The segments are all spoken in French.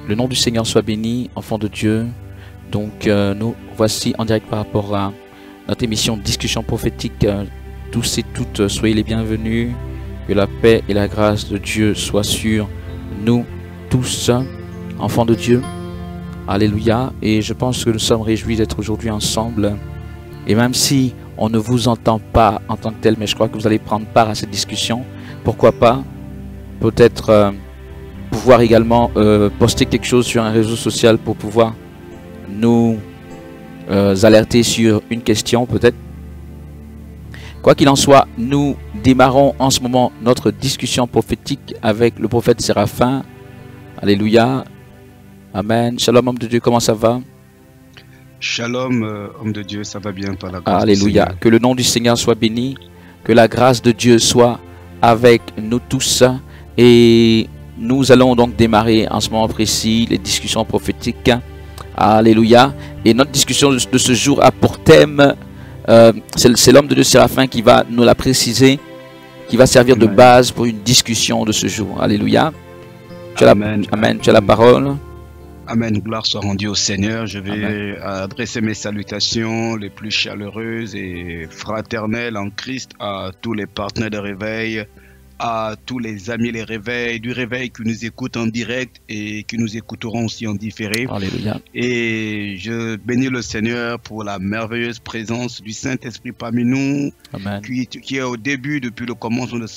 Le nom du Seigneur soit béni, enfants de Dieu. Donc nous voici en direct par rapport à notre émission Discussion prophétique. Tous et toutes, soyez les bienvenus. Que la paix et la grâce de Dieu soient sur nous tous, enfants de Dieu. Alléluia. Et je pense que nous sommes réjouis d'être aujourd'hui ensemble. Et même si on ne vous entend pas en tant que tel, mais je crois que vous allez prendre part à cette discussion. Pourquoi pas? Peut-être pouvoir également poster quelque chose sur un réseau social pour pouvoir nous alerter sur une question peut-être. Quoi qu'il en soit, nous démarrons en ce moment notre discussion prophétique avec le prophète Séraphin. Alléluia. Amen. Shalom, homme de Dieu, comment ça va? Shalom, homme de Dieu, ça va bien par la grâce Alléluia. du Seigneur. Que le nom du Seigneur soit béni. Que la grâce de Dieu soit avec nous tous. Et nous allons donc démarrer en ce moment précis les discussions prophétiques. Alléluia. Et notre discussion de ce jour a pour thème, c'est l'homme de Dieu Séraphin qui va nous la préciser, qui va servir de base pour une discussion de ce jour. Alléluia. Amen. Amen. Tu as la parole. Amen. Gloire soit rendue au Seigneur. Je vais adresser mes salutations les plus chaleureuses et fraternelles en Christ à tous les partenaires de réveil, à tous les amis les réveils, du réveil qui nous écoutent en direct et qui nous écouteront aussi en différé. Alléluia. Et je bénis le Seigneur pour la merveilleuse présence du Saint-Esprit parmi nous, Amen. qui est au début, depuis le commencement de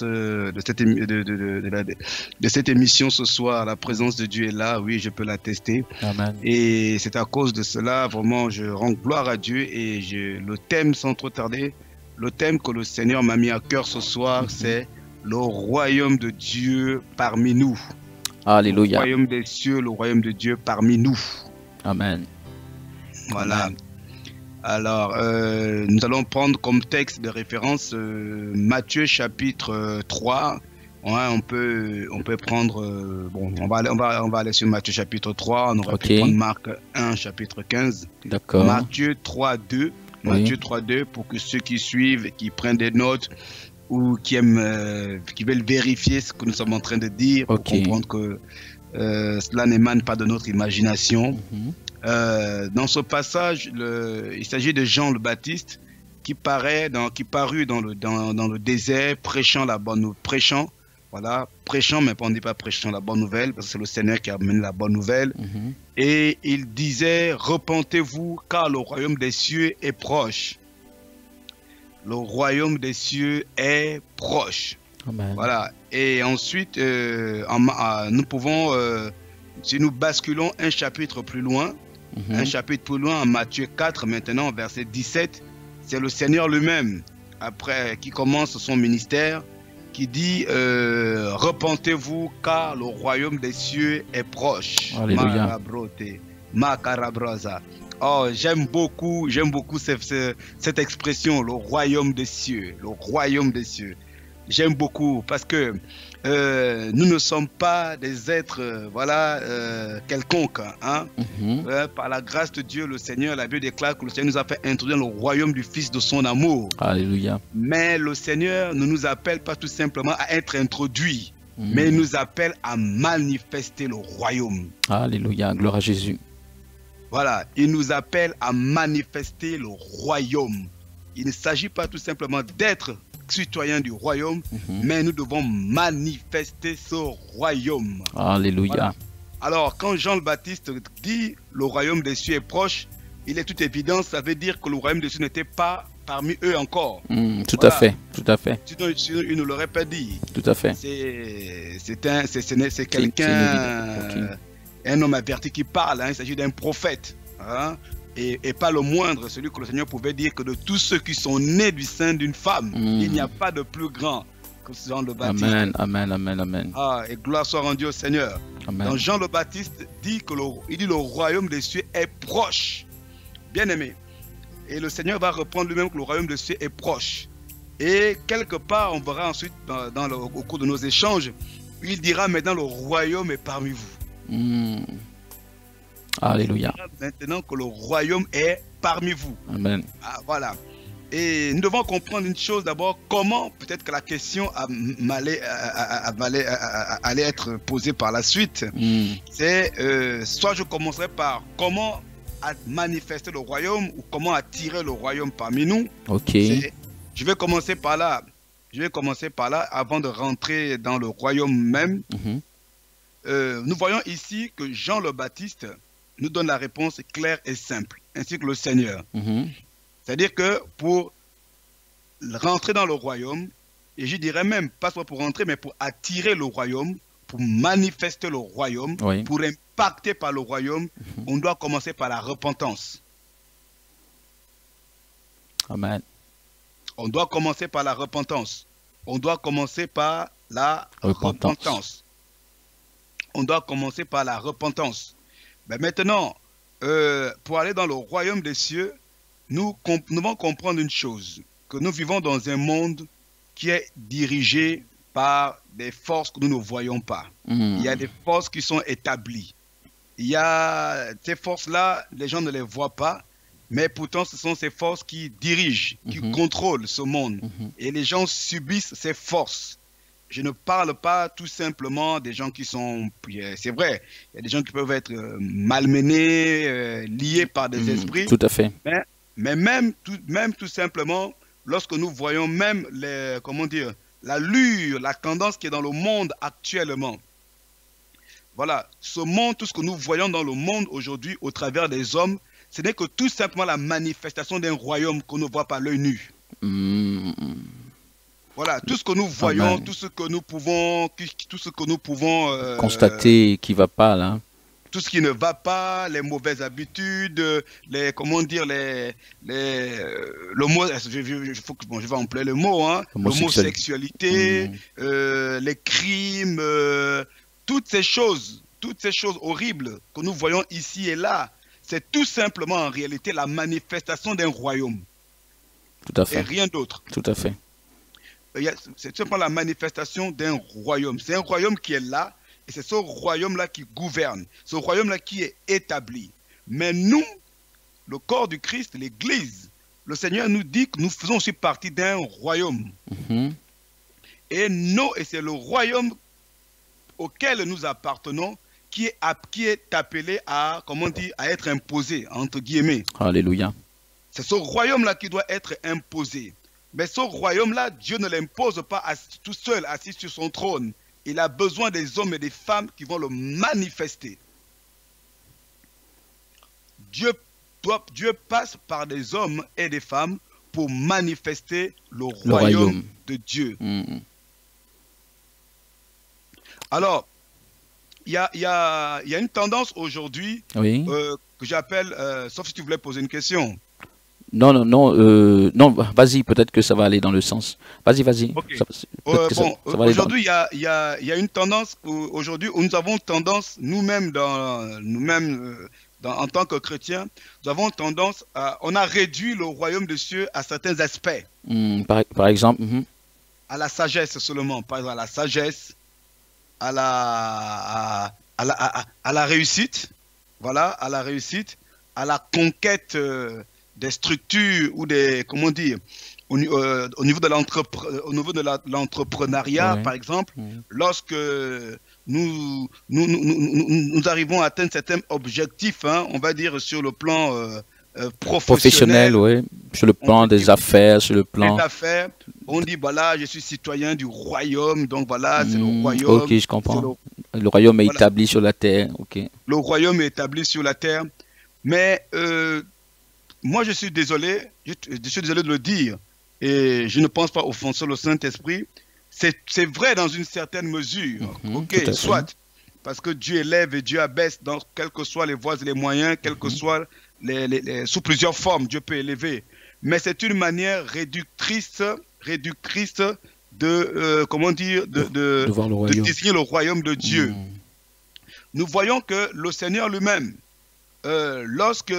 cette émission ce soir. La présence de Dieu est là, oui, je peux l'attester. Amen. Et c'est à cause de cela, vraiment, je rends gloire à Dieu. Et le thème, sans trop tarder, le thème que le Seigneur m'a mis à cœur ce soir, c'est le royaume de Dieu parmi nous. Alléluia. Le royaume des cieux, le royaume de Dieu parmi nous. Amen. Voilà. Amen. Alors, nous allons prendre comme texte de référence Matthieu chapitre 3. Ouais, on peut prendre... bon, on va aller sur Matthieu chapitre 3. On aurait pu prendre Marc 1 chapitre 15. D'accord. Matthieu 3, 2. Matthieu 3, 2 pour que ceux qui suivent, qui prennent des notes, ou qui veulent vérifier ce que nous sommes en train de dire, pour comprendre que cela n'émane pas de notre imagination. Dans ce passage, il s'agit de Jean le Baptiste qui parut dans le désert prêchant mais on ne dit pas prêchant la bonne nouvelle, parce que c'est le Seigneur qui a amené la bonne nouvelle. Et il disait: repentez-vous, car le royaume des cieux est proche. Le royaume des cieux est proche. Amen. Voilà. Et ensuite, nous pouvons, si nous basculons un chapitre plus loin, en Matthieu 4, maintenant, verset 17, c'est le Seigneur lui-même, après, qui commence son ministère, qui dit repentez-vous, car le royaume des cieux est proche. Alléluia. Oh, j'aime beaucoup cette expression, le royaume des cieux, le royaume des cieux. J'aime beaucoup parce que nous ne sommes pas des êtres quelconques. Hein? Par la grâce de Dieu, le Seigneur, la Bible déclare que le Seigneur nous a fait introduire dans le royaume du Fils de son amour. Alléluia. Mais le Seigneur ne nous appelle pas tout simplement à être introduits, mais il nous appelle à manifester le royaume. Alléluia, gloire à Jésus. Voilà, il nous appelle à manifester le royaume. Il ne s'agit pas tout simplement d'être citoyen du royaume, mais nous devons manifester ce royaume. Alléluia. Voilà. Alors, quand Jean le Baptiste dit le royaume des cieux est proche, il est tout évident, ça veut dire que le royaume des cieux n'était pas parmi eux encore. Tout à fait, tout à fait. Sinon, il ne l'aurait pas dit. Tout à fait. C'est quelqu'un... Un homme averti qui parle, hein, il s'agit d'un prophète, hein, et pas le moindre, celui que le Seigneur pouvait dire que de tous ceux qui sont nés du sein d'une femme, il n'y a pas de plus grand que Jean le Baptiste. Amen, amen, amen, amen. Ah, et gloire soit rendue au Seigneur. Amen. Donc Jean le Baptiste dit que le royaume des cieux est proche. Bien aimé. Et le Seigneur va reprendre lui-même que le royaume des cieux est proche. Et quelque part, on verra ensuite au cours de nos échanges, il dira maintenant le royaume est parmi vous. Alléluia. Maintenant que le royaume est parmi vous. Amen. Ah, voilà. Et nous devons comprendre une chose d'abord, comment, peut-être que la question allait être posée par la suite. C'est, soit je commencerai par comment manifester le royaume ou comment attirer le royaume parmi nous. Ok. Je vais commencer par là. Je vais commencer par là avant de rentrer dans le royaume même. Nous voyons ici que Jean le Baptiste nous donne la réponse claire et simple, ainsi que le Seigneur. C'est-à-dire que pour rentrer dans le royaume, et je dirais même, pas seulement pour rentrer, mais pour attirer le royaume, pour manifester le royaume, pour impacter par le royaume, on doit commencer par la repentance. Amen. On doit commencer par la repentance. On doit commencer par la repentance. On doit commencer par la repentance. Mais maintenant, pour aller dans le royaume des cieux, nous devons comprendre une chose, que nous vivons dans un monde qui est dirigé par des forces que nous ne voyons pas. Il y a des forces qui sont établies. Il y a ces forces-là, les gens ne les voient pas, mais pourtant ce sont ces forces qui dirigent, qui contrôlent ce monde. Et les gens subissent ces forces. Je ne parle pas tout simplement des gens qui sont... C'est vrai, il y a des gens qui peuvent être malmenés, liés par des esprits. Tout à fait. Mais même tout simplement, lorsque nous voyons même l'allure, la tendance qui est dans le monde actuellement. Voilà, ce monde, tout ce que nous voyons dans le monde aujourd'hui au travers des hommes, ce n'est que tout simplement la manifestation d'un royaume qu'on ne voit pas l'œil nu. Voilà, tout ce que nous voyons, tout ce que nous pouvons constater qui ne va pas là. Tout ce qui ne va pas, les mauvaises habitudes, je vais employer le mot, hein, l'homosexualité, les crimes, toutes ces choses horribles que nous voyons ici et là, c'est tout simplement en réalité la manifestation d'un royaume. Tout à fait. Et rien d'autre. Tout à fait. C'est simplement la manifestation d'un royaume. C'est un royaume qui est là. Et c'est ce royaume-là qui gouverne, ce royaume-là qui est établi. Mais nous, le corps du Christ, l'Église, le Seigneur nous dit que nous faisons aussi partie d'un royaume. Et c'est le royaume auquel nous appartenons qui est appelé à, à être imposé, entre guillemets. Alléluia. C'est ce royaume-là qui doit être imposé. Mais ce royaume-là, Dieu ne l'impose pas tout seul, assis sur son trône. Il a besoin des hommes et des femmes qui vont le manifester. Dieu passe par des hommes et des femmes pour manifester le royaume de Dieu. Alors, il y a une tendance aujourd'hui que j'appelle, sauf si tu voulais poser une question. Non, vas-y, peut-être que ça va aller dans le sens. Vas-y. Okay. Aujourd'hui, il y a une tendance, aujourd'hui, où nous avons tendance, nous-mêmes, en tant que chrétiens, nous avons tendance on a réduit le royaume des cieux à certains aspects. Par exemple à la sagesse seulement, par exemple, à la sagesse, à la réussite, voilà, à la réussite, à la conquête des structures ou des, comment dire, au niveau de l'entrepreneuriat, par exemple, lorsque nous arrivons à atteindre certains objectifs, hein, on va dire sur le plan professionnel, sur le plan des affaires, sur le plan... on dit, voilà, je suis citoyen du royaume, donc voilà, c'est le royaume. Ok, je comprends. Le royaume est établi sur la terre, ok. Le royaume est établi sur la terre, mais... moi, je suis désolé de le dire, et je ne pense pas offenser le Saint-Esprit. C'est vrai dans une certaine mesure, ok, soit, parce que Dieu élève et Dieu abaisse, dans quelles que soient les voies et les moyens, quelles que soient sous plusieurs formes, Dieu peut élever. Mais c'est une manière réductrice de, comment dire, de désigner le royaume de Dieu. Nous voyons que le Seigneur lui-même, lorsque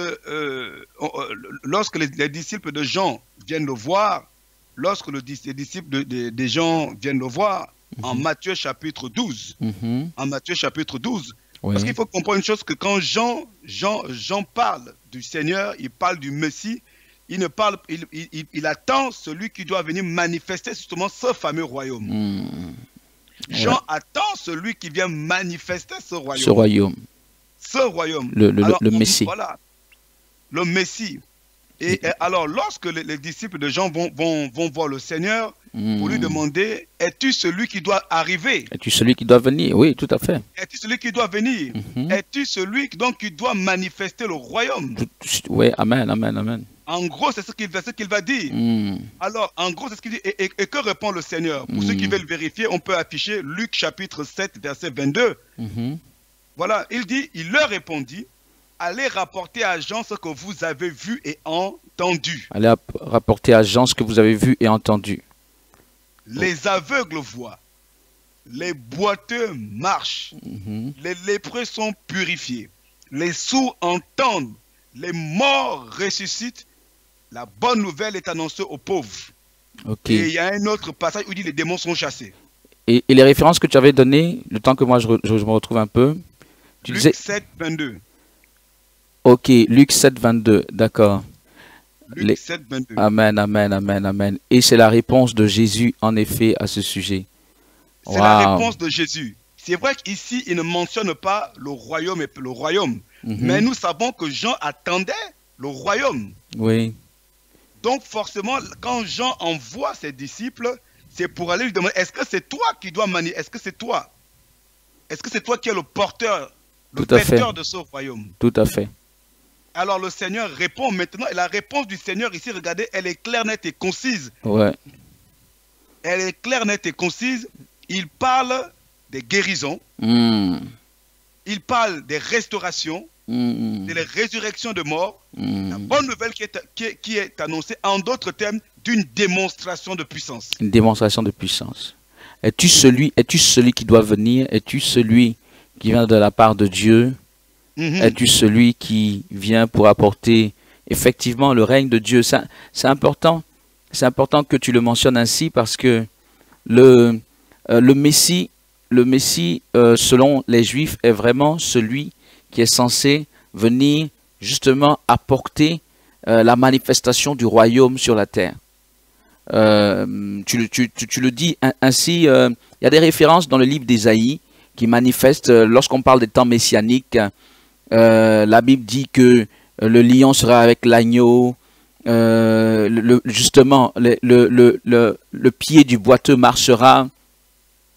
les disciples de Jean viennent le voir, lorsque les disciples de Jean viennent le voir, en Matthieu chapitre 12, en Matthieu chapitre 12, parce qu'il faut comprendre une chose, que quand Jean parle du Seigneur, il parle du Messie, il ne parle, il attend celui qui doit venir manifester justement ce fameux royaume. Jean attend celui qui vient manifester ce royaume. Ce royaume. Ce royaume. Le Messie. Voilà, le Messie. Et alors, lorsque les disciples de Jean vont voir le Seigneur pour lui demander, es-tu celui qui doit arriver? Es-tu celui qui doit venir? Oui, tout à fait. Es-tu celui qui doit venir? Es-tu celui donc, qui doit manifester le royaume? Oui, amen, amen, amen. En gros, c'est ce qu'il va dire. Alors, en gros, c'est ce qu'il dit. Et que répond le Seigneur? Pour ceux qui veulent vérifier, on peut afficher Luc chapitre 7, verset 22. Voilà, il leur répondit, allez rapporter à Jean ce que vous avez vu et entendu. Allez rapporter à Jean ce que vous avez vu et entendu. Les aveugles voient, les boiteux marchent, les lépreux sont purifiés, les sourds entendent, les morts ressuscitent. La bonne nouvelle est annoncée aux pauvres. Et il y a un autre passage où il dit les démons sont chassés. Et les références que tu avais données, le temps que moi je me retrouve un peu. Tu Luc disais... 7, 22. Ok, Luc 7, 22, d'accord. Luc 7, 22. Amen, amen, amen, amen. Et c'est la réponse de Jésus, en effet, à ce sujet. C'est la réponse de Jésus. C'est vrai qu'ici, il ne mentionne pas le royaume et le royaume. Mais nous savons que Jean attendait le royaume. Oui. Donc forcément, quand Jean envoie ses disciples, c'est pour aller lui demander, est-ce que c'est toi qui dois manier? Est-ce que c'est toi? Est-ce que c'est toi qui es le porteur, le vecteur de ce royaume? Tout à fait. Alors le Seigneur répond maintenant, et la réponse du Seigneur ici, regardez, elle est claire, nette et concise. Ouais. Elle est claire, nette et concise. Il parle des guérisons. Il parle des restaurations, des résurrections de morts. La bonne nouvelle qui est annoncée, en d'autres termes, d'une démonstration de puissance. Une démonstration de puissance. Es-tu celui qui doit venir? Es-tu celui qui vient de la part de Dieu? Es-tu celui qui vient pour apporter effectivement le règne de Dieu? C'est important. C'est important que tu le mentionnes ainsi parce que le Messie, selon les Juifs, est vraiment celui qui est censé venir justement apporter la manifestation du royaume sur la terre. Tu le dis ainsi, il y a des références dans le livre d'Ésaïe qui manifestent, lorsqu'on parle des temps messianiques, la Bible dit que le lion sera avec l'agneau, justement le pied du boiteux marchera,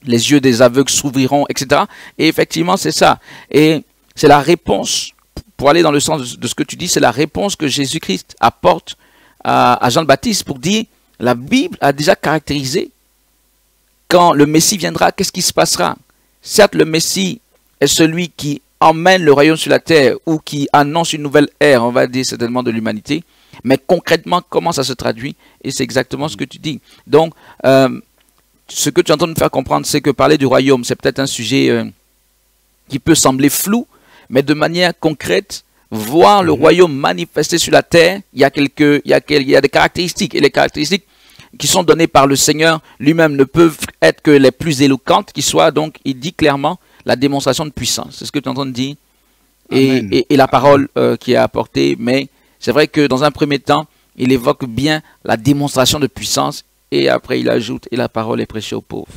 les yeux des aveugles s'ouvriront, etc. Et effectivement, c'est ça. Et c'est la réponse, pour aller dans le sens de ce que tu dis, c'est la réponse que Jésus-Christ apporte à Jean le Baptiste pour dire, la Bible a déjà caractérisé quand le Messie viendra, qu'est-ce qui se passera? Certes, le Messie est celui qui emmène le royaume sur la terre ou qui annonce une nouvelle ère, on va dire certainement de l'humanité, mais concrètement, comment ça se traduit? Et c'est exactement ce que tu dis. Donc, ce que tu es en train de me faire comprendre, c'est que parler du royaume, c'est peut-être un sujet qui peut sembler flou, mais de manière concrète, voir le royaume manifesté sur la terre, il y a des caractéristiques, et les caractéristiques qui sont données par le Seigneur lui-même ne peuvent être que les plus éloquentes qui soient. Donc, il dit clairement la démonstration de puissance. C'est ce que tu es en train de dire. Et la parole qui est apportée, mais c'est vrai que dans un premier temps, il évoque bien la démonstration de puissance et après il ajoute « et la parole est prêchée aux pauvres ».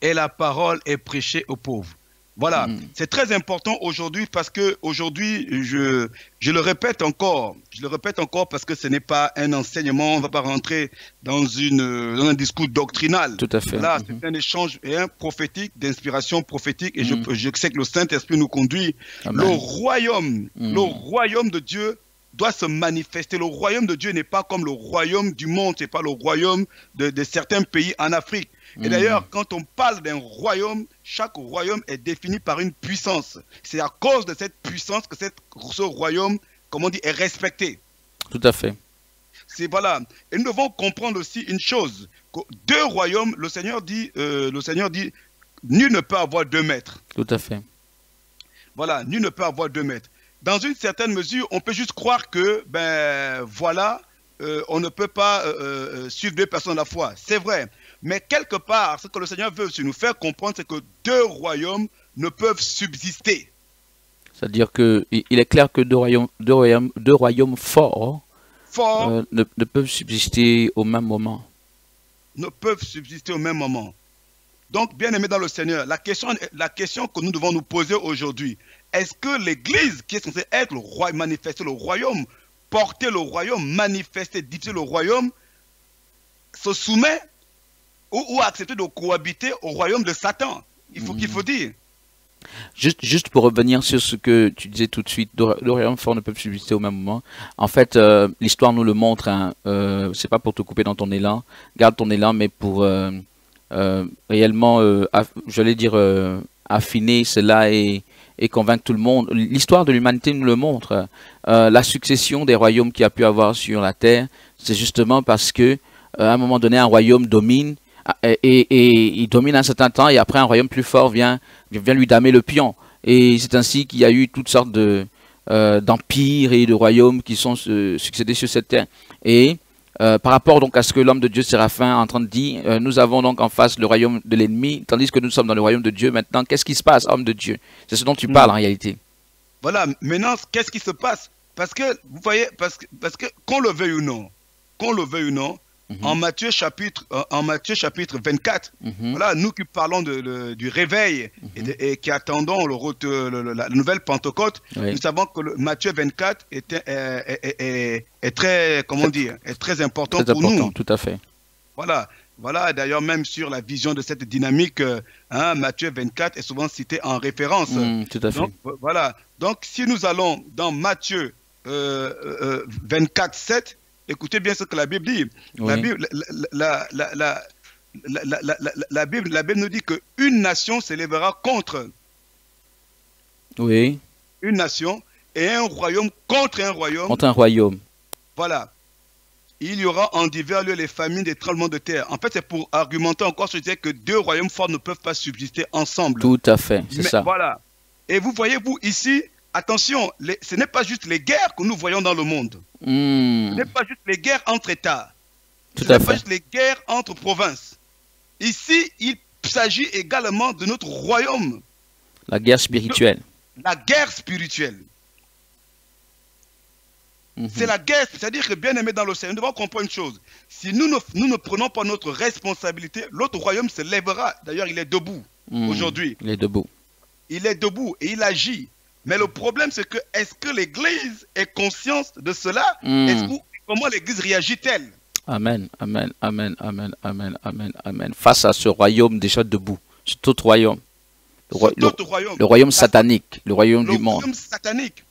Et la parole est prêchée aux pauvres. Voilà, c'est très important aujourd'hui parce que aujourd'hui, je le répète encore parce que ce n'est pas un enseignement, on ne va pas rentrer dans un discours doctrinal. Tout à fait. Là, c'est un échange et un prophétique, d'inspiration prophétique, et je sais que le Saint-Esprit nous conduit. Amen. Le royaume de Dieu doit se manifester. Le royaume de Dieu n'est pas comme le royaume du monde, ce n'est pas le royaume de certains pays en Afrique. Et d'ailleurs, quand on parle d'un royaume, chaque royaume est défini par une puissance. C'est à cause de cette puissance que ce royaume, comme on dit, est respecté. Tout à fait. Voilà. Et nous devons comprendre aussi une chose. Que deux royaumes, le Seigneur dit, nul ne peut avoir 2 maîtres. Tout à fait. Voilà, nul ne peut avoir 2 maîtres. Dans une certaine mesure, on peut juste croire que, on ne peut pas suivre 2 personnes à la fois. C'est vrai. Mais quelque part, ce que le Seigneur veut aussi nous faire comprendre, c'est que 2 royaumes ne peuvent subsister. C'est-à-dire qu'il est clair que deux royaumes forts forts ne peuvent subsister au même moment. Ne peuvent subsister au même moment. Donc, bien aimé dans le Seigneur, la question que nous devons nous poser aujourd'hui, est-ce que l'Église, qui est censée être le roi, manifester le royaume, porter le royaume, manifester, diffuser le royaume, se soumet ou accepter de cohabiter au royaume de Satan? Il faut dire. Juste pour revenir sur ce que tu disais tout de suite, le royaume fort ne peut subsister au même moment. En fait, l'histoire nous le montre. Hein, c'est pas pour te couper dans ton élan. Garde ton élan, mais pour réellement, j'allais dire, affiner cela et convaincre tout le monde. L'histoire de l'humanité nous le montre. La succession des royaumes qu'il y a pu avoir sur la terre, c'est justement parce que à un moment donné, un royaume domine. Et il domine un certain temps et après un royaume plus fort vient lui damer le pion. Et c'est ainsi qu'il y a eu toutes sortes d'empires et de royaumes qui sont succédés sur cette terre. Et par rapport donc à ce que l'homme de Dieu Séraphin est en train de dire, nous avons donc en face le royaume de l'ennemi, tandis que nous sommes dans le royaume de Dieu. Maintenant, qu'est-ce qui se passe, homme de Dieu? C'est ce dont tu parles en réalité. Voilà, maintenant, qu'est-ce qui se passe? Parce que, vous voyez, parce que qu'on le veuille ou non, en Matthieu chapitre 24, voilà, nous qui parlons du réveil et qui attendons la nouvelle Pentecôte, nous savons que Matthieu 24 est très, comment dire, est très important pour nous. Tout à fait. Voilà, d'ailleurs, même sur la vision de cette dynamique, Matthieu 24 est souvent cité en référence. Tout à fait. Donc, voilà. Donc, si nous allons dans Matthieu 24, 7, écoutez bien ce que la Bible dit. Oui. La Bible nous dit qu'une nation s'élèvera contre une nation et un royaume contre un royaume. Contre un royaume. Voilà. Il y aura en divers lieux les famines, des tremblements de terre. En fait, c'est pour argumenter encore sur le fait que deux royaumes forts ne peuvent pas subsister ensemble. Tout à fait, c'est ça. Voilà. Et vous voyez, vous, ici, attention, ce n'est pas juste les guerres que nous voyons dans le monde. Ce n'est pas juste les guerres entre États. Ce n'est pas juste les guerres entre provinces. Ici, il s'agit également de notre royaume. La guerre spirituelle. La guerre spirituelle. C'est la guerre, c'est-à-dire que bien aimé dans le Seigneur, nous devons comprendre une chose. Si nous ne prenons pas notre responsabilité, l'autre royaume se lèvera. D'ailleurs, il est debout aujourd'hui. Il est debout. Il est debout et il agit. Mais le problème, c'est que, est-ce que l'Église est consciente de cela? Comment l'Église réagit-elle? Amen, amen, amen, amen, amen, amen, amen. Face à ce royaume déjà debout, cet autre royaume. Le royaume satanique, le royaume du monde. Le royaume satanique.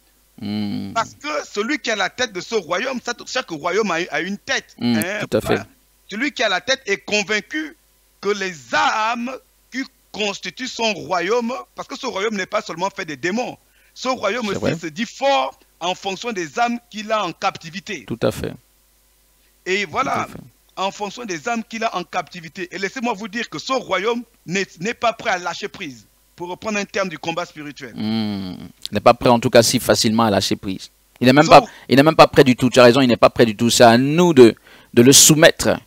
Parce que celui qui a la tête de ce royaume, chaque royaume a une tête. Tout à fait. Celui qui a la tête est convaincu que les âmes qui constituent son royaume, parce que ce royaume n'est pas seulement fait des démons, ce royaume aussi se dit fort en fonction des âmes qu'il a en captivité. Tout à fait. Et voilà, en fonction des âmes qu'il a en captivité. Et laissez-moi vous dire que ce royaume n'est pas prêt à lâcher prise. Pour reprendre un terme du combat spirituel. Il n'est pas prêt en tout cas si facilement à lâcher prise. Il n'est même pas prêt du tout. Tu as raison, il n'est pas prêt du tout. C'est à nous de le soumettre.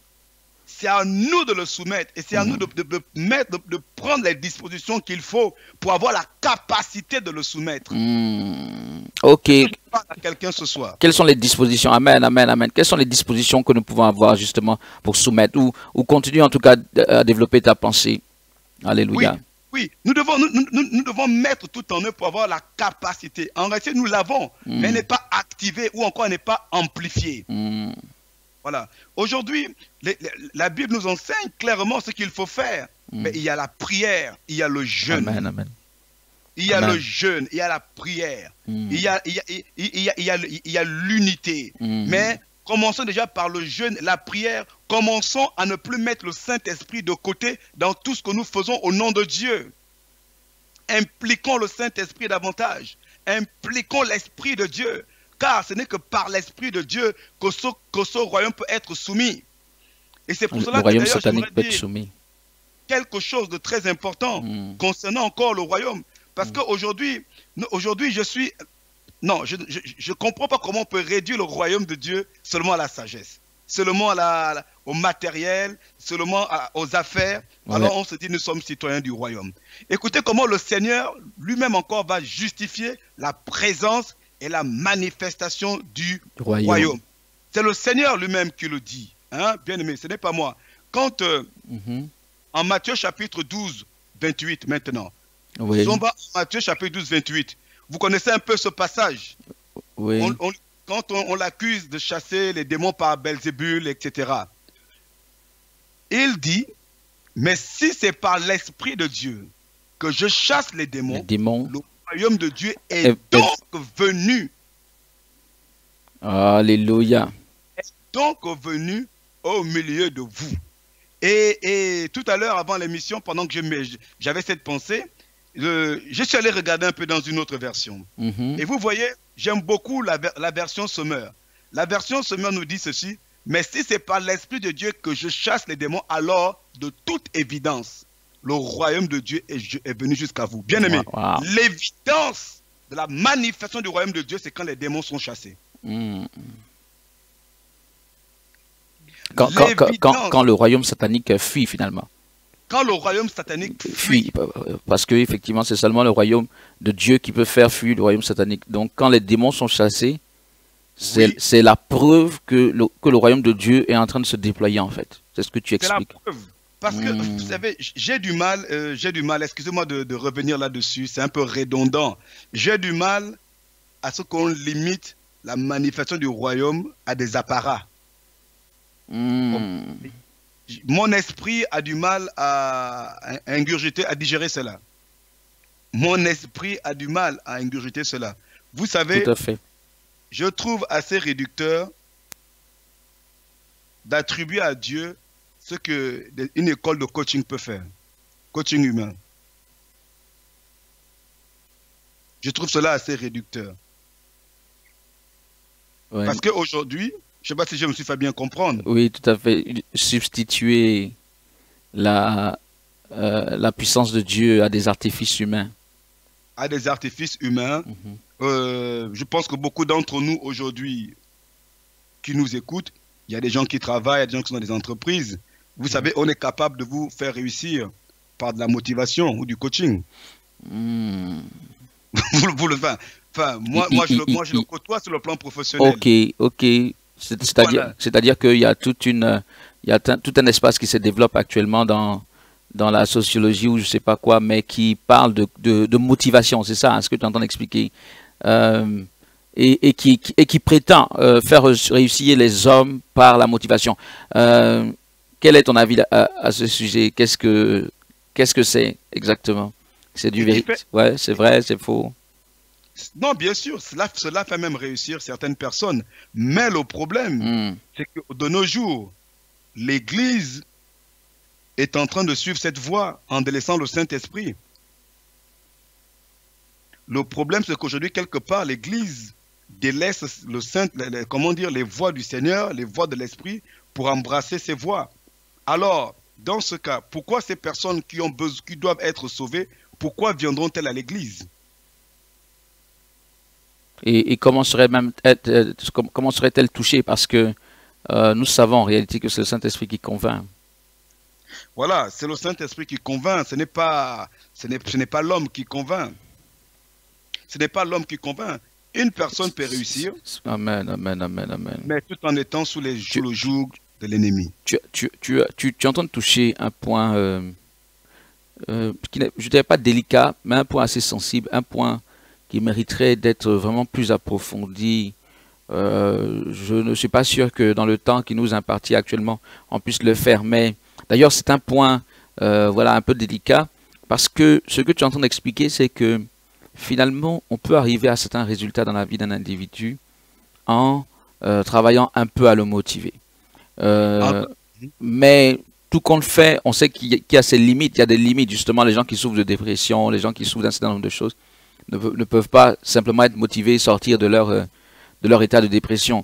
C'est à nous de le soumettre. Et c'est à nous de prendre les dispositions qu'il faut pour avoir la capacité de le soumettre. Ok. Je parle à quelqu'un ce soir. Quelles sont les dispositions? Amen, amen, amen. Quelles sont les dispositions que nous pouvons avoir justement pour soumettre ou continuer en tout cas à développer ta pensée? Alléluia. Oui, nous devons mettre tout en œuvre pour avoir la capacité. En réalité, nous l'avons, mais elle n'est pas activée ou encore elle n'est pas amplifiée. Voilà. Aujourd'hui, la Bible nous enseigne clairement ce qu'il faut faire. Mais il y a la prière, il y a le jeûne. Amen, amen. Il y a le jeûne, il y a la prière, il y a l'unité. Mais commençons déjà par le jeûne, la prière. Commençons à ne plus mettre le Saint-Esprit de côté dans tout ce que nous faisons au nom de Dieu. Impliquons le Saint-Esprit davantage. Impliquons l'Esprit de Dieu. Car ce n'est que par l'Esprit de Dieu que ce royaume peut être soumis. Et c'est pour cela que d'ailleurs j'aimerais dire quelque chose de très important concernant encore le royaume. Parce qu'aujourd'hui, non, je ne comprends pas comment on peut réduire le royaume de Dieu seulement à la sagesse, seulement au matériel, seulement aux affaires. Alors on se dit nous sommes citoyens du royaume. Écoutez comment le Seigneur lui-même encore va justifier la présence et la manifestation du royaume. C'est le Seigneur lui-même qui le dit. Hein, bien aimé, ce n'est pas moi. Quand en Matthieu chapitre 12, 28 maintenant, oui. on va en Matthieu chapitre 12, 28. Vous connaissez un peu ce passage. Oui. Quand on l'accuse de chasser les démons par Belzébul, etc. Il dit, mais si c'est par l'Esprit de Dieu que je chasse les démons, le royaume de Dieu est donc venu. Alléluia. Est donc venu au milieu de vous. Et tout à l'heure, avant l'émission, pendant que j'avais cette pensée, je suis allé regarder un peu dans une autre version. Et vous voyez, j'aime beaucoup la version Sommer. La version Sommer nous dit ceci, mais si c'est par l'Esprit de Dieu que je chasse les démons, alors de toute évidence, le royaume de Dieu est venu jusqu'à vous. Bien aimé, l'évidence de la manifestation du royaume de Dieu, c'est quand les démons sont chassés. Quand le royaume satanique fuit finalement. Quand le royaume satanique fuit. Parce que effectivement, c'est seulement le royaume de Dieu qui peut faire fuir le royaume satanique. Donc quand les démons sont chassés, c'est la preuve que le royaume de Dieu est en train de se déployer en fait. C'est ce que tu expliques. C'est la preuve. Parce que, vous savez, j'ai du mal, excusez-moi de revenir là-dessus, c'est un peu redondant. J'ai du mal à ce qu'on limite la manifestation du royaume à des apparats. Mon esprit a du mal à ingurgiter, à digérer cela. Mon esprit a du mal à ingurgiter cela. Vous savez, tout à fait. Je trouve assez réducteur d'attribuer à Dieu ce qu'une école de coaching peut faire. Coaching humain. Je trouve cela assez réducteur. Ouais. Parce qu'aujourd'hui, je ne sais pas si je me suis fait bien comprendre. Oui, tout à fait. Substituer la puissance de Dieu à des artifices humains. À des artifices humains. Je pense que beaucoup d'entre nous aujourd'hui qui nous écoutent, il y a des gens qui travaillent, il y a des gens qui sont dans des entreprises. Vous savez, on est capable de vous faire réussir par de la motivation ou du coaching. Vous le faites. Enfin, moi, je le côtoie sur le plan professionnel. Ok. C'est-à-dire qu'il y a tout un espace qui se développe actuellement dans la sociologie ou je ne sais pas quoi, mais qui parle de motivation. C'est ça, hein, ce que tu es en train d'expliquer. Et qui prétend faire réussir les hommes par la motivation. Quel est ton avis à ce sujet? Qu'est-ce que c'est exactement? C'est du vérité? Ouais, c'est vrai, c'est faux? Non, bien sûr, cela fait même réussir certaines personnes. Mais le problème, c'est que de nos jours, l'Église est en train de suivre cette voie en délaissant le Saint-Esprit. Le problème, c'est qu'aujourd'hui, quelque part, l'Église délaisse les voies du Seigneur, les voies de l'Esprit, pour embrasser ces voies. Alors, dans ce cas, pourquoi ces personnes qui doivent être sauvées, pourquoi viendront-elles à l'Église? Et comment serait-elle touchée? Parce que nous savons en réalité que c'est le Saint-Esprit qui convainc. Voilà, c'est le Saint-Esprit qui convainc, ce n'est pas l'homme qui convainc. Ce n'est pas l'homme qui convainc. Une personne peut réussir, amen. Mais tout en étant sous le joug de l'ennemi. Tu es en train de toucher un point qui n'est, je dirais pas délicat, mais un point assez sensible, un point qui mériterait d'être vraiment plus approfondi. Je ne suis pas sûr que dans le temps qui nous est imparti actuellement, on puisse le faire. Mais d'ailleurs, c'est un point un peu délicat, parce que ce que tu es en train d'expliquer, c'est que finalement, on peut arriver à certains résultats dans la vie d'un individu en travaillant un peu à le motiver. Mais tout compte fait, on sait qu'il y a ses limites. Il y a des limites, justement. Les gens qui souffrent de dépression, les gens qui souffrent d'un certain nombre de choses ne peuvent pas simplement être motivés, sortir de leur état de dépression.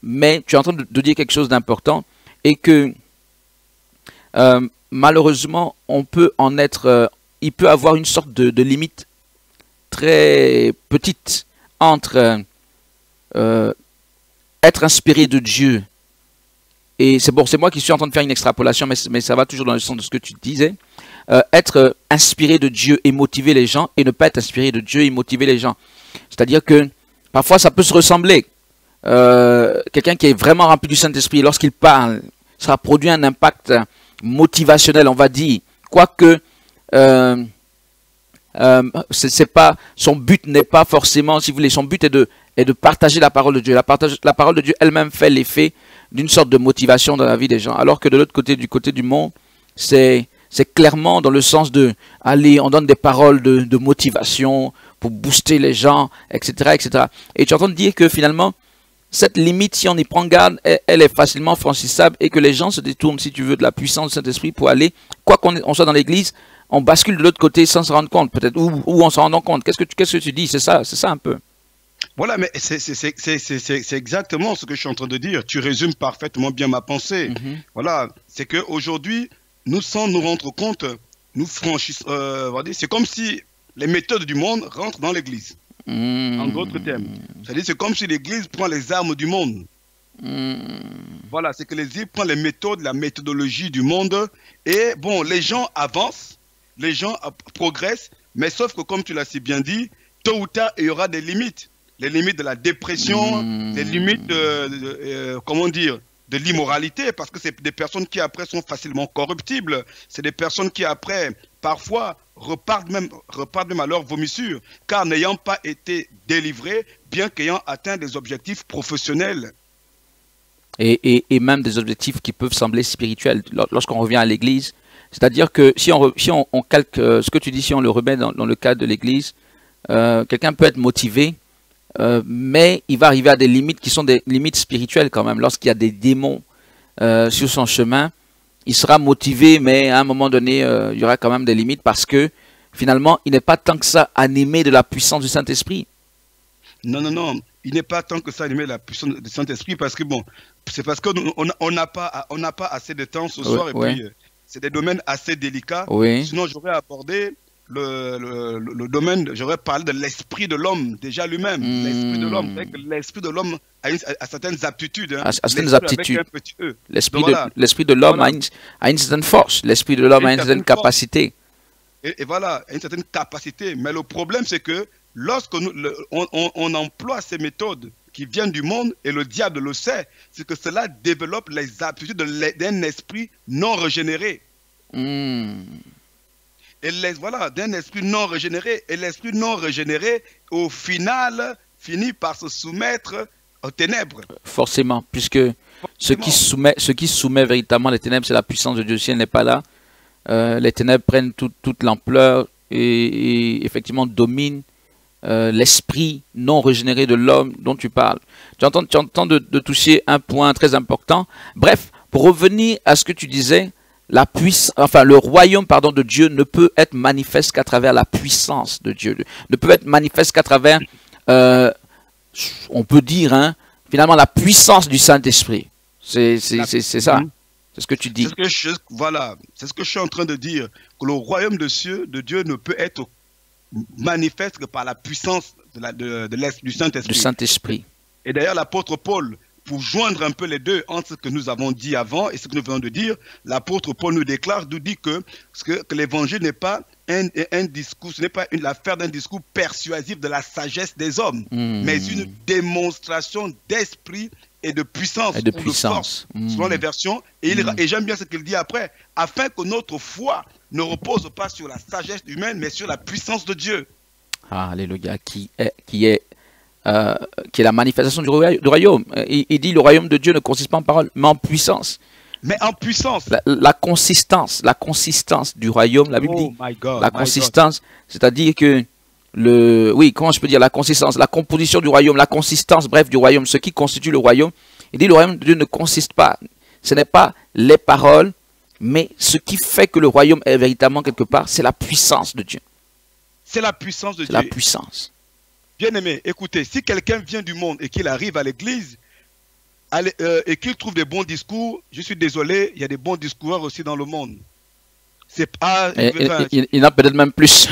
Mais tu es en train de dire quelque chose d'important, et que malheureusement, on peut en être, il peut avoir une sorte de limite très petite entre être inspiré de Dieu. Et c'est moi qui suis en train de faire une extrapolation, mais ça va toujours dans le sens de ce que tu disais. Être inspiré de Dieu et motiver les gens, et ne pas être inspiré de Dieu et motiver les gens. C'est-à-dire que parfois ça peut se ressembler. quelqu'un qui est vraiment rempli du Saint-Esprit, lorsqu'il parle, ça a produit un impact motivationnel, on va dire. Quoique, c'est pas, son but n'est pas forcément, si vous voulez, son but est de partager la parole de Dieu. La parole de Dieu elle-même fait l'effet d'une sorte de motivation dans la vie des gens. Alors que de l'autre côté, du côté du monde, c'est clairement dans le sens de, allez, on donne des paroles de motivation pour booster les gens, etc., etc. Et tu es en train de dire que finalement, cette limite, si on y prend garde, elle est facilement franchissable et que les gens se détournent, si tu veux, de la puissance du Saint-Esprit pour aller, quoi qu'on soit dans l'église, on bascule de l'autre côté sans se rendre compte, peut-être, ou on s'en rend compte. Qu'est-ce que tu dis? C'est ça un peu. Voilà, mais c'est exactement ce que je suis en train de dire. Tu résumes parfaitement bien ma pensée. Voilà, c'est qu'aujourd'hui, nous, sans nous rendre compte, nous franchissons. C'est comme si les méthodes du monde rentrent dans l'église. En d'autres termes. C'est-à-dire, c'est comme si l'église prend les armes du monde. Voilà, c'est que l'église prend les méthodes, la méthodologie du monde. Et bon, les gens avancent, les gens progressent, mais sauf que, comme tu l'as si bien dit, tôt ou tard, il y aura des limites. Les limites de la dépression, les limites comment dire, de l'immoralité, parce que c'est des personnes qui après sont facilement corruptibles. C'est des personnes qui après, parfois, repartent même à leur vomissure, car n'ayant pas été délivrés, bien qu'ayant atteint des objectifs professionnels. Et même des objectifs qui peuvent sembler spirituels lorsqu'on revient à l'église. C'est-à-dire que si on calque ce que tu dis, si on le remet dans le cadre de l'église, quelqu'un peut être motivé, mais il va arriver à des limites qui sont des limites spirituelles quand même. Lorsqu'il y a des démons sur son chemin, il sera motivé, mais à un moment donné, il y aura quand même des limites parce que finalement, il n'est pas tant que ça animé de la puissance du Saint-Esprit. Non, il n'est pas tant que ça animé de la puissance du Saint-Esprit parce que bon, c'est parce qu'on n'a pas assez de temps ce soir et puis c'est des domaines assez délicats. Sinon, j'aurais abordé le domaine, j'aurais parlé de l'esprit de l'homme déjà lui-même. L'esprit de l'homme, l'esprit de l'homme a certaines aptitudes. Hein. À certaines aptitudes. L'esprit de l'homme a une certaine force. L'esprit de l'homme a une certaine capacité. Et voilà, une certaine capacité. Mais le problème, c'est que lorsque on emploie ces méthodes qui viennent du monde, et le diable le sait, c'est que cela développe les aptitudes d'un esprit non régénéré. Et voilà, d'un esprit non régénéré. Et l'esprit non régénéré, au final, finit par se soumettre aux ténèbres. Forcément, puisque ce qui soumet véritablement les ténèbres, c'est la puissance de Dieu. Si elle n'est pas là, les ténèbres prennent toute l'ampleur et effectivement dominent l'esprit non régénéré de l'homme dont tu parles. Tu entends de toucher un point très important. Bref, pour revenir à ce que tu disais, le royaume de Dieu ne peut être manifeste qu'à travers la puissance de Dieu. Ne peut être manifeste qu'à travers, on peut dire, finalement, la puissance du Saint-Esprit. C'est ça. C'est ce que tu dis. Voilà, c'est ce que je suis en train de dire. Que le royaume de Dieu ne peut être manifeste que par la puissance du Saint-Esprit. Et d'ailleurs, l'apôtre Paul, pour joindre un peu les deux entre ce que nous avons dit avant et ce que nous venons de dire, l'apôtre Paul nous dit que l'évangile n'est pas un discours, ce n'est pas l'affaire d'un discours persuasif de la sagesse des hommes, mais une démonstration d'esprit et de puissance, ou de force, selon les versions. Et j'aime bien ce qu'il dit après, afin que notre foi ne repose pas sur la sagesse humaine, mais sur la puissance de Dieu. Alléluia, qui est la manifestation du royaume. Il dit le royaume de Dieu ne consiste pas en parole, mais en puissance. Mais en puissance. La consistance du royaume, la Bible dit. La consistance, c'est-à-dire que comment je peux dire la consistance, la composition du royaume, la consistance, bref, du royaume, ce qui constitue le royaume. Il dit le royaume de Dieu ne consiste pas, ce n'est pas les paroles, mais ce qui fait que le royaume est véritablement quelque part, c'est la puissance de Dieu. C'est la puissance de Dieu. C'est la puissance. Bien-aimé, écoutez, si quelqu'un vient du monde et qu'il arrive à l'église et qu'il trouve des bons discours, je suis désolé, il y a des bons discours aussi dans le monde. C'est pas. Il y en a peut-être même plus.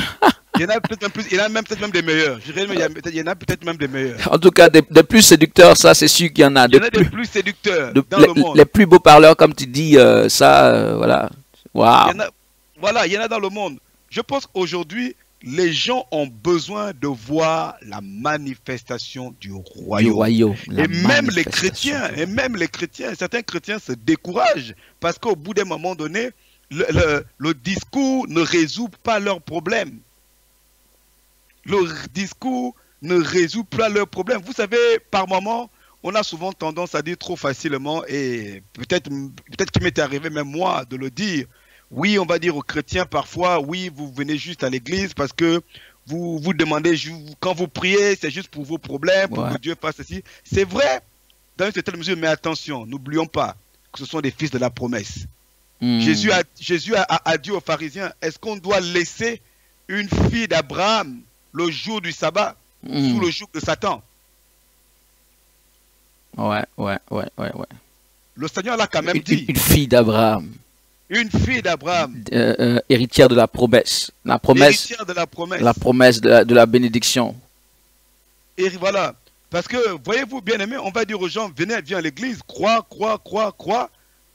Il y en a peut-être même plus. Il y en a peut-être même des meilleurs. Il y en a peut-être même des meilleurs. En tout cas, des plus séducteurs, ça c'est sûr qu'il y en a. Il y en a des plus séducteurs dans le monde. Les plus beaux parleurs, comme tu dis, voilà. Waouh. Voilà, il y en a dans le monde. Je pense qu'aujourd'hui, les gens ont besoin de voir la manifestation du royaume. Et même les chrétiens, certains chrétiens se découragent parce qu'au bout d'un moment donné, le discours ne résout pas leurs problèmes. Le discours ne résout pas leurs problèmes. Vous savez, par moment, on a souvent tendance à dire trop facilement, et peut-être qu'il m'est arrivé même moi de le dire. Oui, on va dire aux chrétiens parfois, oui, vous venez juste à l'église parce que vous vous demandez, quand vous priez, c'est juste pour vos problèmes, pour que Dieu fasse ceci. C'est vrai, dans une certaine mesure, mais attention, n'oublions pas que ce sont des fils de la promesse. Jésus a dit aux pharisiens, est-ce qu'on doit laisser une fille d'Abraham le jour du sabbat sous le joug de Satan? Ouais. Le Seigneur l'a quand même dit. Une fille d'Abraham. Une fille d'Abraham. Héritière de la promesse. Héritière de la promesse. La promesse de la bénédiction. Et voilà. Parce que, voyez-vous, bien aimé, on va dire aux gens, venez, viens à l'église, crois.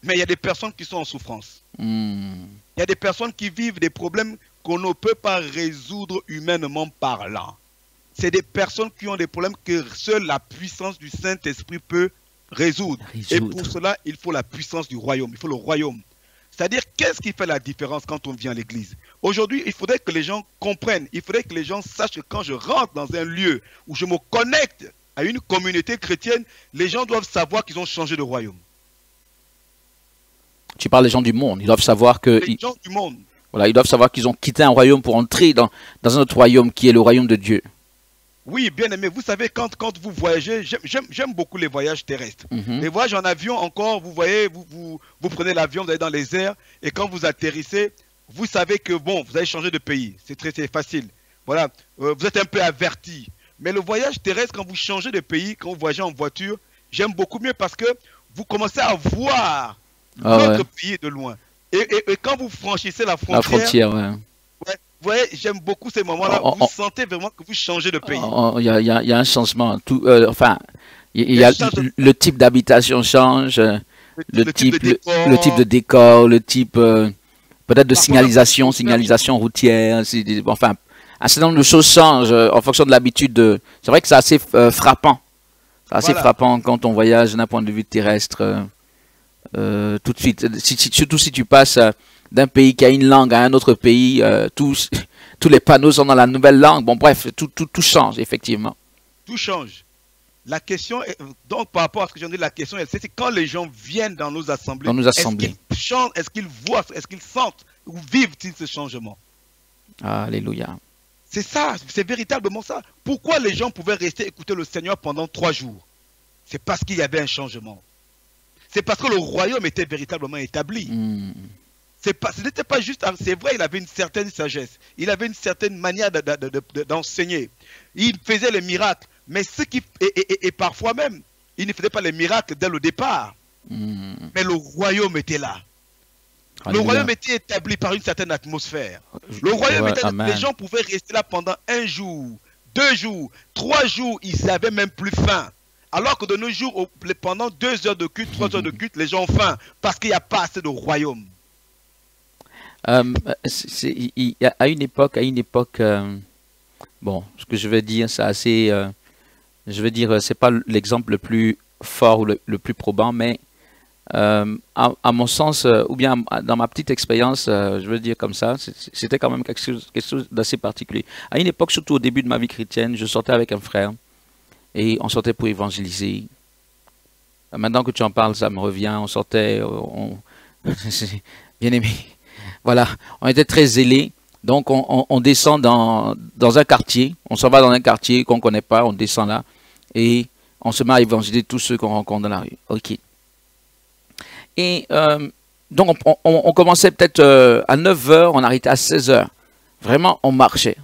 Mais il y a des personnes qui sont en souffrance. Il y a des personnes qui vivent des problèmes qu'on ne peut pas résoudre humainement parlant. C'est des personnes qui ont des problèmes que seule la puissance du Saint-Esprit peut résoudre. Et pour cela, il faut la puissance du royaume. Il faut le royaume. C'est-à-dire, qu'est-ce qui fait la différence quand on vient à l'église? Aujourd'hui, il faudrait que les gens comprennent, il faudrait que les gens sachent que quand je rentre dans un lieu où je me connecte à une communauté chrétienne, les gens doivent savoir qu'ils ont changé de royaume. Tu parles des gens du monde, ils doivent savoir que... Les gens du monde. Voilà, ils doivent savoir qu'ils ont quitté un royaume pour entrer dans un autre royaume qui est le royaume de Dieu. Oui, bien aimé, vous savez, quand vous voyagez, j'aime beaucoup les voyages terrestres. Les voyages en avion encore, vous voyez, vous prenez l'avion, vous allez dans les airs, et quand vous atterrissez, vous savez que bon, vous allez changer de pays. C'est facile. Voilà, vous êtes un peu averti. Mais le voyage terrestre, quand vous changez de pays, quand vous voyagez en voiture, j'aime beaucoup mieux parce que vous commencez à voir votre pays de loin. Et quand vous franchissez la frontière, vous voyez, j'aime beaucoup ces moments-là. Vous sentez vraiment que vous changez de pays. Il y a un changement. Enfin, le type d'habitation change, le type de décor, le type peut-être de signalisation routière. Enfin, un certain nombre de choses changent en fonction de l'habitude. C'est vrai que c'est assez frappant. C'est assez frappant quand on voyage d'un point de vue terrestre tout de suite. Surtout si tu passes d'un pays qui a une langue à un autre pays, tous les panneaux sont dans la nouvelle langue. Bon, bref, tout change, effectivement. Tout change. La question, donc par rapport à ce que j'ai dit, la question, c'est quand les gens viennent dans nos assemblées, est-ce qu'ils chantent, est-ce qu'ils voient, est-ce qu'ils sentent ou vivent-ils ce changement? Alléluia. C'est ça, c'est véritablement ça. Pourquoi les gens pouvaient rester écouter le Seigneur pendant 3 jours? C'est parce qu'il y avait un changement. C'est parce que le royaume était véritablement établi. Ce n'était pas juste, c'est vrai, il avait une certaine sagesse, il avait une certaine manière d'enseigner. Il faisait les miracles, mais et parfois même, il ne faisait pas les miracles dès le départ. Mais le royaume était là. Le royaume était établi par une certaine atmosphère. Le royaume était là, les gens pouvaient rester là pendant 1 jour, 2 jours, 3 jours, ils n'avaient même plus faim. Alors que de nos jours, pendant 2 heures de culte, 3 heures de culte, les gens ont faim parce qu'il n'y a pas assez de royaume. À une époque, bon, ce que je vais dire, c'est assez, je veux dire, c'est pas l'exemple le plus fort ou le plus probant, mais à mon sens, ou bien dans ma petite expérience, je veux dire comme ça, c'était quand même quelque chose d'assez particulier. À une époque, surtout au début de ma vie chrétienne, je sortais avec un frère et on sortait pour évangéliser. Maintenant que tu en parles, ça me revient, on sortait, bien aimé. Voilà, on était très zélés, donc on descend dans un quartier, on s'en va dans un quartier qu'on ne connaît pas, on descend là, et on se met à évangéliser tous ceux qu'on rencontre dans la rue. Ok. Et donc on commençait peut-être à 9 h, on arrêtait à 16 h. Vraiment, on marchait,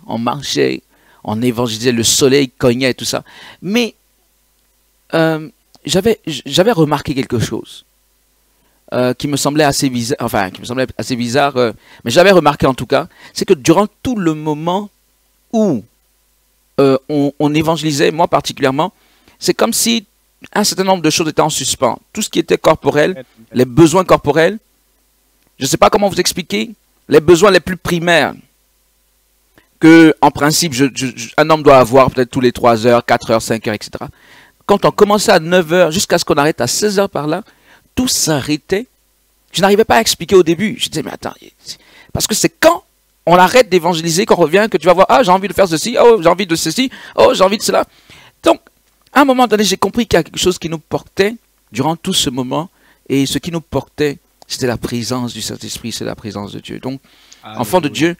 on évangélisait, le soleil cognait et tout ça. Mais j'avais remarqué quelque chose. Qui me semblait assez bizarre, mais j'avais remarqué en tout cas, c'est que durant tout le moment où on évangélisait, moi particulièrement, c'est comme si un certain nombre de choses étaient en suspens. Tout ce qui était corporel, les besoins corporels, je ne sais pas comment vous expliquer, les besoins les plus primaires, que en principe, un homme doit avoir peut-être tous les 3 heures, 4 heures, 5 heures, etc. Quand on commençait à 9 heures jusqu'à ce qu'on arrête à 16 heures par là, tout s'arrêtait. Je n'arrivais pas à expliquer au début. Je disais, mais attends, parce que c'est quand on arrête d'évangéliser qu'on revient, que tu vas voir, ah, j'ai envie de faire ceci, oh, j'ai envie de ceci, oh, j'ai envie de cela. Donc, à un moment donné, j'ai compris qu'il y a quelque chose qui nous portait durant tout ce moment, et ce qui nous portait, c'était la présence du Saint-Esprit, c'est la présence de Dieu. Donc, enfant de Dieu,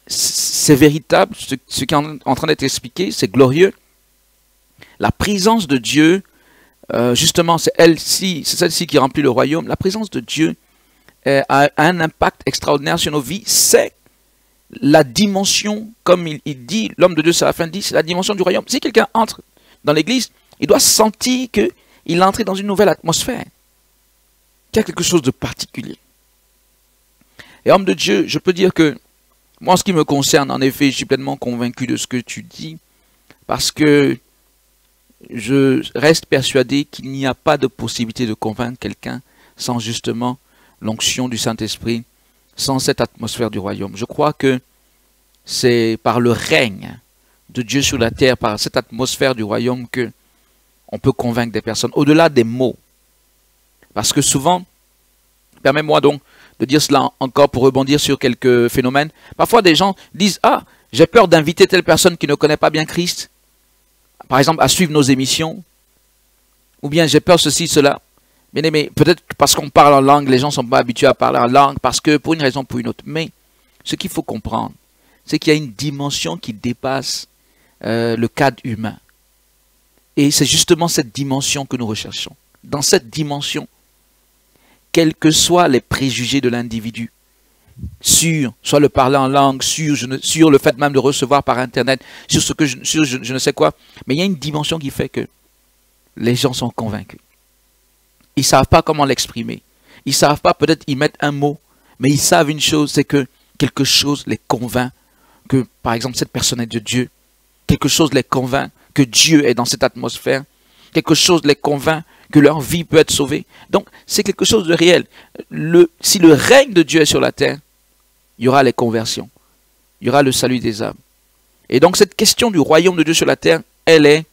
c'est véritable, ce qui est en train d'être expliqué, c'est glorieux. La présence de Dieu, justement, c'est celle-ci qui remplit le royaume. La présence de Dieu a un impact extraordinaire sur nos vies. C'est la dimension, comme il dit, l'homme de Dieu Séraphin dit, c'est la dimension du royaume. Si quelqu'un entre dans l'église, il doit sentir qu'il est entré dans une nouvelle atmosphère. Il y a quelque chose de particulier. Et homme de Dieu, je peux dire que, moi, en ce qui me concerne, en effet, je suis pleinement convaincu de ce que tu dis, parce que je reste persuadé qu'il n'y a pas de possibilité de convaincre quelqu'un sans justement l'onction du Saint-Esprit, sans cette atmosphère du royaume. Je crois que c'est par le règne de Dieu sur la terre, par cette atmosphère du royaume, que on peut convaincre des personnes, au-delà des mots. Parce que souvent, permets-moi donc de dire cela encore pour rebondir sur quelques phénomènes. Parfois, des gens disent, ah, j'ai peur d'inviter telle personne qui ne connaît pas bien Christ, par exemple, à suivre nos émissions, ou bien j'ai peur ceci, cela. Mais peut-être parce qu'on parle en langue, les gens ne sont pas habitués à parler en langue, parce que pour une raison ou pour une autre. Mais ce qu'il faut comprendre, c'est qu'il y a une dimension qui dépasse le cadre humain. Et c'est justement cette dimension que nous recherchons. Dans cette dimension, quels que soient les préjugés de l'individu, sur soit le parler en langue, sur le fait même de recevoir par Internet, sur je ne sais quoi, mais il y a une dimension qui fait que les gens sont convaincus. Ils ne savent pas comment l'exprimer. Ils ne savent pas peut-être y mettre un mot, mais ils savent une chose, c'est que quelque chose les convainc que, par exemple, cette personne est de Dieu. Quelque chose les convainc que Dieu est dans cette atmosphère. Quelque chose les convainc que leur vie peut être sauvée. Donc, c'est quelque chose de réel. Si le règne de Dieu est sur la terre, il y aura les conversions. Il y aura le salut des âmes. Et donc, cette question du royaume de Dieu sur la terre, elle est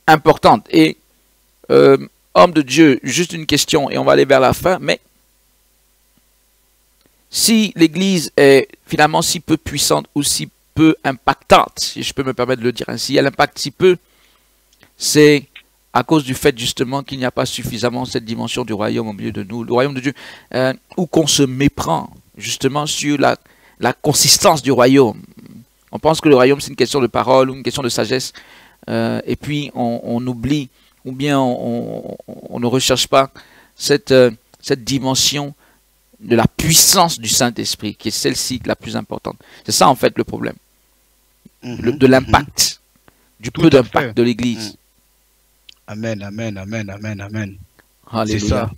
importante. Et, homme de Dieu, juste une question, et on va aller vers la fin, mais si l'Église est finalement si peu puissante ou si peu impactante, si je peux me permettre de le dire ainsi, elle impacte si peu, c'est à cause du fait justement qu'il n'y a pas suffisamment cette dimension du royaume au milieu de nous, le royaume de Dieu, où qu'on se méprend justement sur la consistance du royaume. On pense que le royaume c'est une question de parole ou une question de sagesse, et puis on oublie, ou bien on ne recherche pas cette dimension de la puissance du Saint-Esprit, qui est celle-ci la plus importante. C'est ça en fait le problème, de l'impact, du peu d'impact de l'Église. Amen, amen, amen, amen, amen. Alléluia. C'est ça.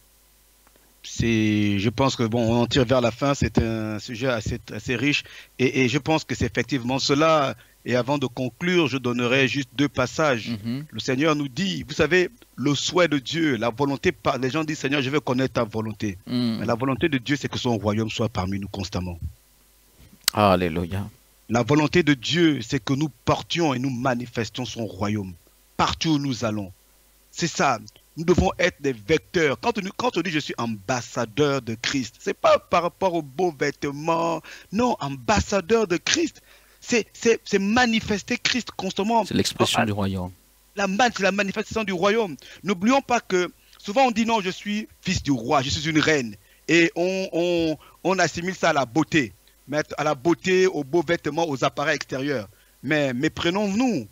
Je pense que bon, on en tire vers la fin. C'est un sujet assez riche, et je pense que c'est effectivement cela. Et avant de conclure, je donnerai juste 2 passages. Le Seigneur nous dit, vous savez, le souhait de Dieu, la volonté, les gens disent, Seigneur, je veux connaître ta volonté. Mais la volonté de Dieu, c'est que son royaume soit parmi nous constamment. Alléluia. La volonté de Dieu, c'est que nous portions et nous manifestions son royaume partout où nous allons. C'est ça. Nous devons être des vecteurs. Quand on dit je suis ambassadeur de Christ, ce n'est pas par rapport aux beaux vêtements. Non, ambassadeur de Christ, c'est manifester Christ constamment. C'est l'expression du royaume. C'est la manifestation du royaume. N'oublions pas que souvent on dit non, je suis fils du roi, je suis une reine. Et on assimile ça à la beauté. À la beauté, aux beaux vêtements, aux appareils extérieurs. Mais prenons-nous.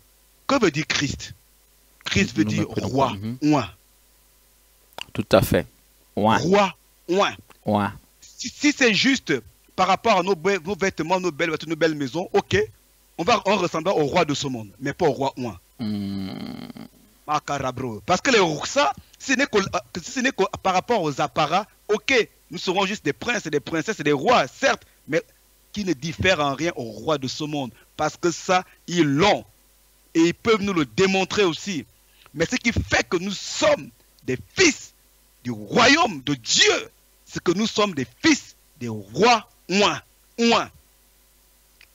Que veut dire Christ? Christ veut dire roi, oint. Tout à fait. Oint. Roi, oint. Oint. Si c'est juste par rapport à nos vêtements, nos belles maisons, ok, on ressemble au roi de ce monde, mais pas au roi oint. Parce que ça, ce n'est que par rapport aux apparats, ok, nous serons juste des princes et des princesses et des rois, certes, mais qui ne diffèrent en rien au roi de ce monde. Parce que ça, ils l'ont. Et ils peuvent nous le démontrer aussi. Mais ce qui fait que nous sommes des fils du royaume de Dieu, c'est que nous sommes des fils des rois oints.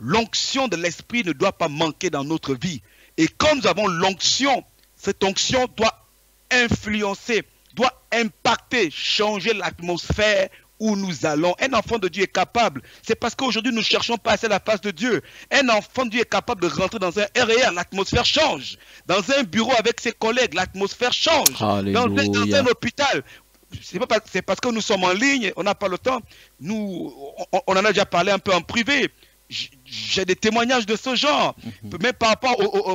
l'onction de l'esprit ne doit pas manquer dans notre vie. Et quand nous avons l'onction, cette onction doit influencer, doit impacter, changer l'atmosphère où nous allons. Un enfant de Dieu est capable. C'est parce qu'aujourd'hui nous ne cherchons pas assez la face de Dieu. Un enfant de Dieu est capable de rentrer dans un RER, l'atmosphère change. Dans un bureau avec ses collègues, l'atmosphère change. Dans un hôpital. C'est parce que nous sommes en ligne, on n'a pas le temps. On en a déjà parlé un peu en privé. J'ai des témoignages de ce genre, même par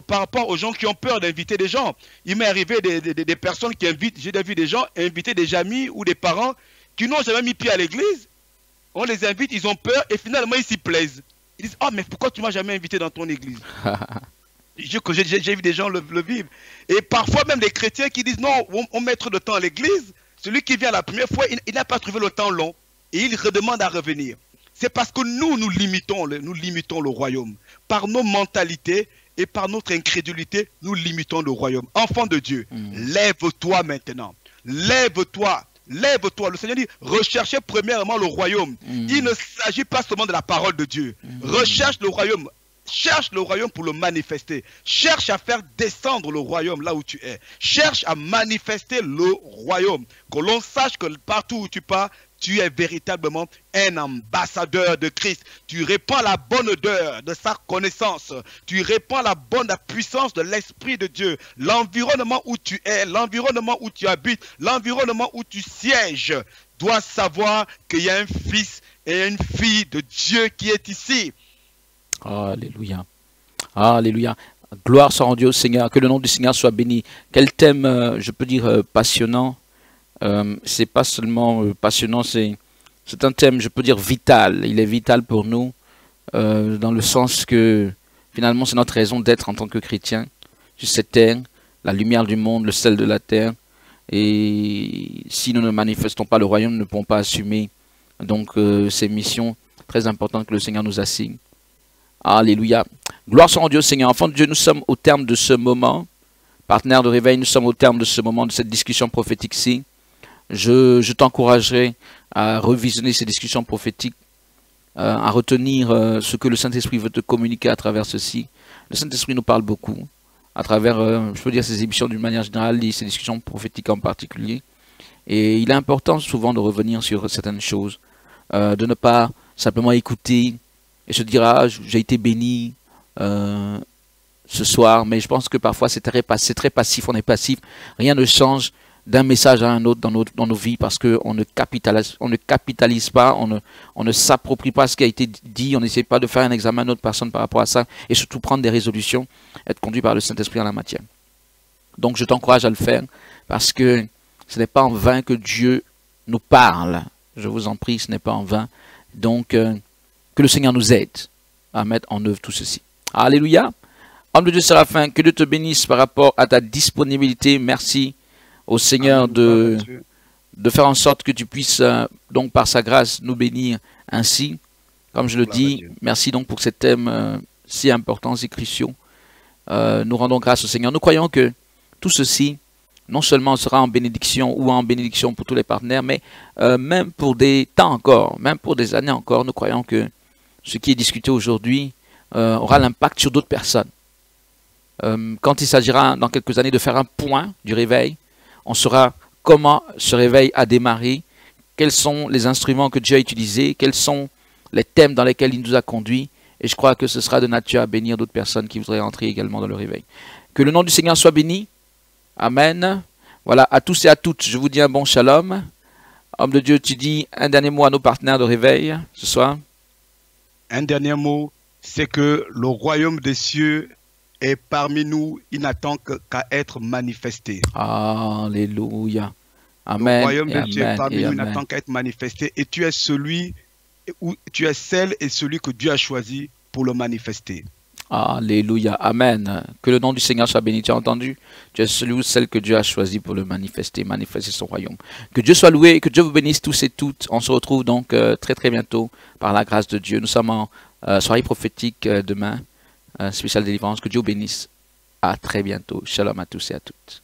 rapport aux gens qui ont peur d'inviter des gens. Il m'est arrivé des personnes qui invitent, j'ai vu des gens inviter des amis ou des parents qui n'ont jamais mis pied à l'église. On les invite, ils ont peur et finalement ils s'y plaisent. Ils disent, oh mais pourquoi tu m'as jamais invité dans ton église? J'ai vu des gens le vivre. Et parfois même des chrétiens qui disent, non, on met trop de temps à l'église. Celui qui vient la première fois, il n'a pas trouvé le temps long et il redemande à revenir. C'est parce que nous limitons le royaume. Par nos mentalités et par notre incrédulité, nous limitons le royaume. Enfant de Dieu, lève-toi maintenant. Lève-toi. Lève-toi. Le Seigneur dit, recherchez premièrement le royaume. Il ne s'agit pas seulement de la parole de Dieu. Recherche le royaume. Cherche le royaume pour le manifester. Cherche à faire descendre le royaume là où tu es. Cherche à manifester le royaume. Que l'on sache que partout où tu pars, tu es véritablement un ambassadeur de Christ. Tu répands la bonne odeur de sa connaissance. Tu répands la puissance de l'Esprit de Dieu. L'environnement où tu es, l'environnement où tu habites, l'environnement où tu sièges doit savoir qu'il y a un fils et une fille de Dieu qui est ici. Alléluia. Alléluia. Gloire soit rendue au Seigneur. Que le nom du Seigneur soit béni. Quel thème, je peux dire, passionnant. C'est pas seulement passionnant, c'est un thème, je peux dire, vital. Il est vital pour nous, dans le sens que, finalement, c'est notre raison d'être en tant que chrétien. Sur cette terre, la lumière du monde, le sel de la terre. Et si nous ne manifestons pas le royaume, nous ne pouvons pas assumer donc ces missions très importantes que le Seigneur nous assigne. Alléluia. Gloire soit rendue au Seigneur. Enfants de Dieu, nous sommes au terme de ce moment. Partenaires de réveil, nous sommes au terme de ce moment, de cette discussion prophétique-ci. Je t'encouragerai à revisionner ces discussions prophétiques, à retenir ce que le Saint-Esprit veut te communiquer à travers ceci. Le Saint-Esprit nous parle beaucoup, à travers, je peux dire, ces émissions d'une manière générale, et ces discussions prophétiques en particulier. Et il est important souvent de revenir sur certaines choses, de ne pas simplement écouter et se dire, ah, j'ai été béni ce soir, mais je pense que parfois c'est très passif, on est passif, rien ne change d'un message à un autre dans nos vies parce qu'on ne capitalise pas, on ne s'approprie pas ce qui a été dit, on n'essaie pas de faire un examen à notre personne par rapport à ça et surtout prendre des résolutions, être conduit par le Saint-Esprit en la matière. Donc je t'encourage à le faire parce que ce n'est pas en vain que Dieu nous parle, je vous en prie, ce n'est pas en vain. Donc que le Seigneur nous aide à mettre en œuvre tout ceci. Alléluia. Homme de Dieu Séraphin, que Dieu te bénisse par rapport à ta disponibilité. Merci au Seigneur de faire en sorte que tu puisses, donc par sa grâce, nous bénir ainsi. Comme je le dis, merci donc pour ces thèmes si importants, si cruciaux. Nous rendons grâce au Seigneur. Nous croyons que tout ceci, non seulement sera en bénédiction ou en bénédiction pour tous les partenaires, mais même pour des temps encore, même pour des années encore, nous croyons que ce qui est discuté aujourd'hui aura l'impact sur d'autres personnes. Quand il s'agira dans quelques années de faire un point du réveil, on saura comment ce réveil a démarré, quels sont les instruments que Dieu a utilisés, quels sont les thèmes dans lesquels il nous a conduits, et je crois que ce sera de nature à bénir d'autres personnes qui voudraient entrer également dans le réveil. Que le nom du Seigneur soit béni. Amen. Voilà, à tous et à toutes, je vous dis un bon shalom. Homme de Dieu, tu dis un dernier mot à nos partenaires de réveil ce soir. Un dernier mot, c'est que le royaume des cieux est parmi nous, il n'attend qu'à être manifesté. Alléluia. Amen. Le royaume de Dieu est parmi nous, il n'attend qu'à être manifesté. Et tu es tu es celle et celui que Dieu a choisi pour le manifester. Alléluia. Amen. Que le nom du Seigneur soit béni. Tu as entendu? Tu es celui ou celle que Dieu a choisi pour le manifester son royaume. Que Dieu soit loué et que Dieu vous bénisse tous et toutes. On se retrouve donc très bientôt par la grâce de Dieu. Nous sommes en soirée prophétique demain, spéciale délivrance. Que Dieu vous bénisse. À très bientôt. Shalom à tous et à toutes.